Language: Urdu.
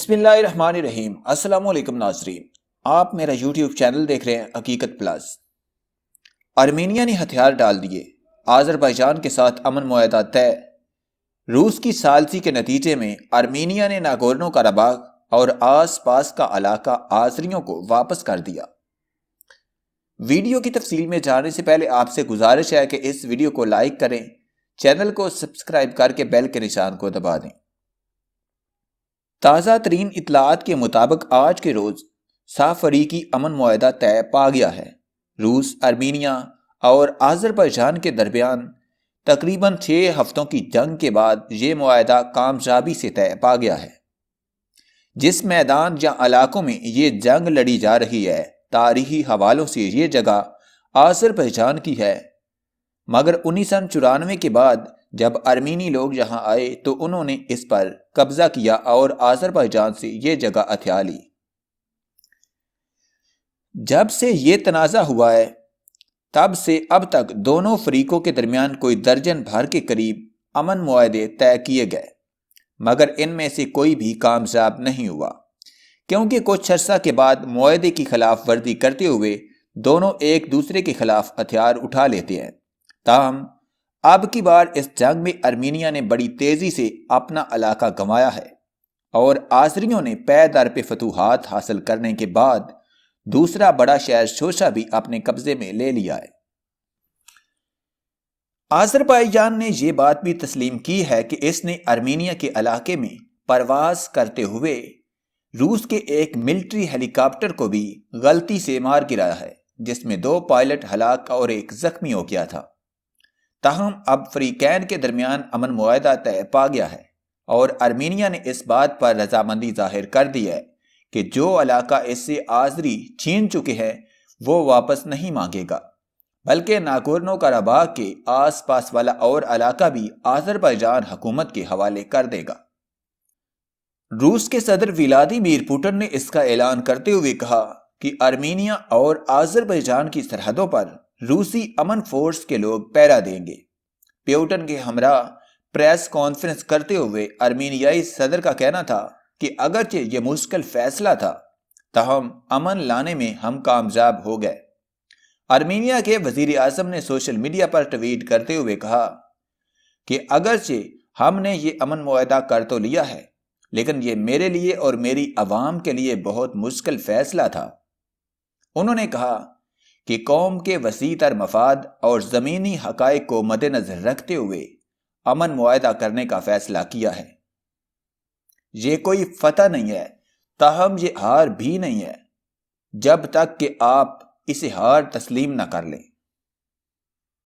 بسم اللہ الرحمن الرحیم۔ السلام علیکم ناظرین، آپ میرا یوٹیوب چینل دیکھ رہے ہیں حقیقت پلس۔ ارمینیا نے ہتھیار ڈال دیے، آذربائیجان کے ساتھ امن معاہدہ طے۔ روس کی ثالثی کے نتیجے میں ارمینیا نے ناگورنو قرباغ اور آس پاس کا علاقہ آذریوں کو واپس کر دیا۔ ویڈیو کی تفصیل میں جانے سے پہلے آپ سے گزارش ہے کہ اس ویڈیو کو لائک کریں، چینل کو سبسکرائب کر کے بیل کے نشان کو دبا دیں۔ تازہ ترین اطلاعات کے مطابق آج کے روز فریقی امن معاہدہ طے پا گیا ہے۔ روس، ارمینیا اور آذربائیجان کے درمیان تقریباً 6 ہفتوں کی جنگ کے بعد یہ معاہدہ کامیابی سے طے پا گیا ہے۔ جس میدان یا علاقوں میں یہ جنگ لڑی جا رہی ہے، تاریخی حوالوں سے یہ جگہ آذربائیجان کی ہے، مگر 1994 کے بعد جب ارمینی لوگ یہاں آئے تو انہوں نے اس پر قبضہ کیا اور آذربائیجان سے یہ جگہ ہتھیا لی۔ جب سے یہ تنازع ہوا ہے، تب سے اب تک دونوں فریقوں کے درمیان کوئی درجن بھر کے قریب امن معاہدے طے کیے گئے، مگر ان میں سے کوئی بھی کامیاب نہیں ہوا، کیونکہ کچھ عرصہ کے بعد معاہدے کی خلاف ورزی کرتے ہوئے دونوں ایک دوسرے کے خلاف ہتھیار اٹھا لیتے ہیں۔ تاہم اب کی بار اس جنگ میں ارمینیا نے بڑی تیزی سے اپنا علاقہ گنوایا ہے اور آذریوں نے پے در پہ فتوحات حاصل کرنے کے بعد دوسرا بڑا شہر شوشا بھی اپنے قبضے میں لے لیا ہے۔ آذربائیجان نے یہ بات بھی تسلیم کی ہے کہ اس نے ارمینیا کے علاقے میں پرواز کرتے ہوئے روس کے ایک ملٹری ہیلی کاپٹر کو بھی غلطی سے مار گرایا ہے، جس میں 2 پائلٹ ہلاک اور 1 زخمی ہو گیا تھا۔ تاہم اب فریقین کے درمیان امن معاہدہ طے پا گیا ہے اور ارمینیا نے اس بات پر رضامندی ظاہر کر دی ہے کہ جو علاقہ اس سے آذری چھین چکے ہیں وہ واپس نہیں مانگے گا، بلکہ ناگورنو قرباغ کے آس پاس والا اور علاقہ بھی آذربائیجان حکومت کے حوالے کر دے گا۔ روس کے صدر ولادیمیر پوٹن نے اس کا اعلان کرتے ہوئے کہا کہ ارمینیا اور آذربائیجان کی سرحدوں پر روسی امن فورس کے لوگ پہرا دیں گے۔ پیوٹن کے ہمراہ پریس کانفرنس کرتے ہوئے ارمینیائی صدر کا کہنا تھا کہ اگرچہ یہ مشکل فیصلہ تھا، تاہم امن لانے میں ہم کامیاب ہو گئے۔ ارمینیا کے وزیر اعظم نے سوشل میڈیا پر ٹویٹ کرتے ہوئے کہا کہ اگرچہ ہم نے یہ امن معاہدہ کر تو لیا ہے، لیکن یہ میرے لیے اور میری عوام کے لیے بہت مشکل فیصلہ تھا۔ انہوں نے کہا کہ قوم کے وسیع تر مفاد اور زمینی حقائق کو مد نظر رکھتے ہوئے امن معاہدہ کرنے کا فیصلہ کیا ہے۔ یہ کوئی فتح نہیں ہے، تاہم یہ ہار بھی نہیں ہے، جب تک کہ آپ اسے ہار تسلیم نہ کر لیں۔